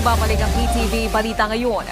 Nagbabalik ang PTV Balita ngayon.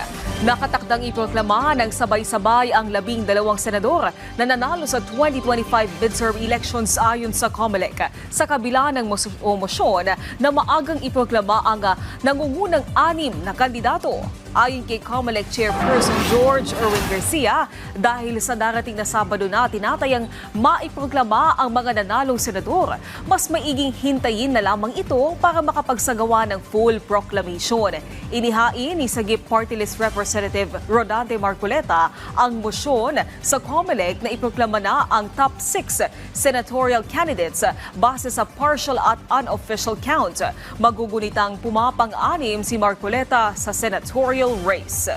Nakatakdang iproklama ng sabay-sabay ang 12 senador na nanalo sa 2025 midterm elections ayon sa COMELEC. Sa kabila ng mosyon na maagang iproklama ang nangungunang 6 na kandidato. Ayon kay COMELEC Chairperson George Erwin Garcia, dahil sa darating na Sabado na tinatayang maiproklama ang mga nanalong senador, mas maiging hintayin na lamang ito para makapagsagawa ng full proclamation. Inihain ni Sagip Party List Representative Rodante Marcoleta ang mosyon sa COMELEC na iproklama na ang top 6 senatorial candidates base sa partial at unofficial count. Magugunitang pumapang-anim si Marcoleta sa senatorial race.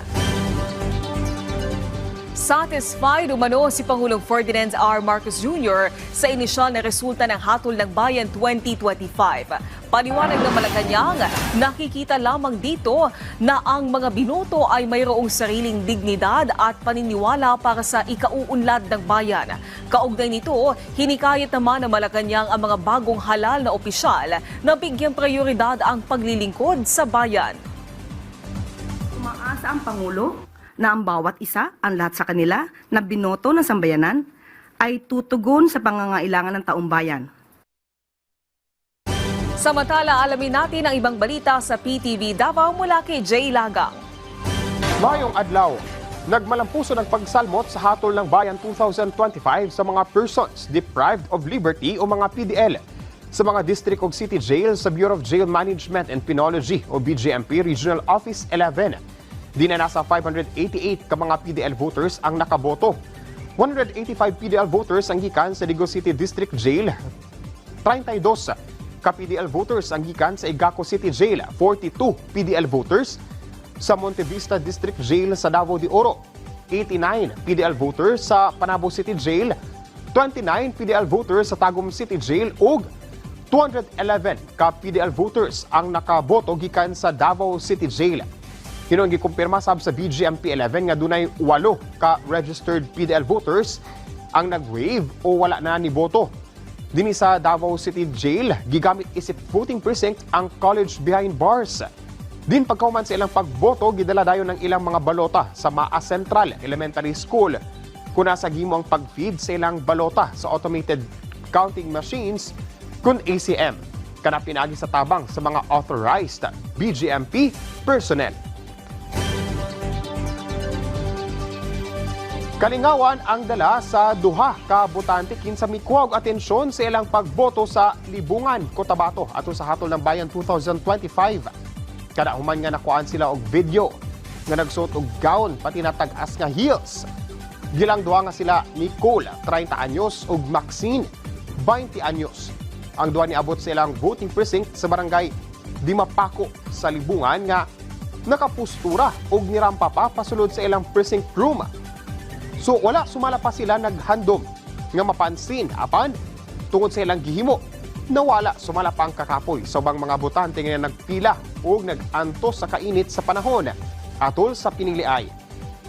Satisfied umano si Pangulong Ferdinand R. Marcos Jr. sa inisyal na resulta ng Hatol ng Bayan 2025. Paliwanag ng Malacanang, nakikita lamang dito na ang mga binoto ay mayroong sariling dignidad at paniniwala para sa ikauunlad ng bayan. Kaugnay nito, hinikayat naman ng Malacanang ang mga bagong halal na opisyal na bigyang prioridad ang paglilingkod sa bayan. Umaasa ang Pangulo na ang bawat isa, ang lahat sa kanila, na binoto ng sambayanan ay tutugon sa pangangailangan ng taong bayan. Samantala, alamin natin ang ibang balita sa PTV Davao mula kay Jay Lagang. Mayong adlaw, nagmalampuso ng pagsalmot sa Hatol ng Bayan 2025 sa mga persons deprived of liberty o mga PDL sa mga district o city jail sa Bureau of Jail Management and Penology o BJMP Regional Office 11. Di na nasa 588 ka mga PDL voters ang nakaboto. 185 PDL voters ang gikan sa Digo City District Jail. 32 ka PDL voters ang gikan sa Igaco City Jail. 42 PDL voters sa Monte Vista District Jail sa Davao de Oro. 89 PDL voters sa Panabo City Jail. 29 PDL voters sa Tagum City Jail ug 211 ka PDL voters ang nakaboto gikan sa Davao City Jail. Kino ang gikumpirma sab sa BGMP 11 nga dunay 8 ka registered PDL voters ang nag-waive o wala na ni boto. Dinhi sa Davao City Jail, gigamit isip voting precinct ang college behind bars. Din pagkauman sa ilang pagboto, gidala dayon ng ilang mga balota sa Maa Central Elementary School. Kuna sa gimo ang pag-feed sa ilang balota sa automated counting machines kun ACM. Kana pinagi sa tabang sa mga authorized BGMP personnel. Kalingawan ang dala sa duha ka botante kinsa mikuwag atensyon sa ilang pagboto sa Libungan, Cotabato ato sa Hatol ng Bayan 2025. Kada human nga nakuan sila og video nga nagsuot og gown pati natag-as nga heels. Gilang duha nga sila Nicole, 30 anyos ug Maxine, 20 anyos. Ang duha niabot sa ilang voting precinct sa barangay Dimapako sa Libungan nga nakapustura ug nirampa pa pasulod sa ilang precinct room. So wala sumala pa sila naghandom nga mapansin apan tungod sa ilang gihimo nawala sumala pa ang kakapoy sa ubang mga botante nga nagpila ug nagantos sa kainit sa panahon atol sa piniliay.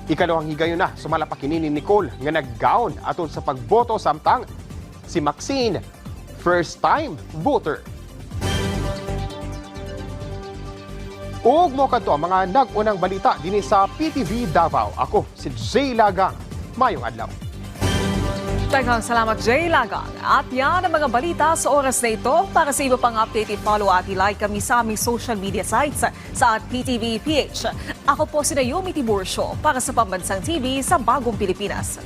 Ikalawang higayon na sumala pa kini ni Nicole nga naggown atol sa pagboto samtang si Maxine first time voter. Ug mo kadto ang mga nag-unang balita dinhi sa PTV Davao. Ako si Jay Lagang. Mayong adlaw. Daghang salamat, Jay Lagang. At yan ang mga balita sa oras na ito. Para sa iba pang update, i-follow at i-like kami sa aming social media sites sa @PTV PH. Ako po si Naomi Tiburcio para sa Pambansang TV sa Bagong Pilipinas.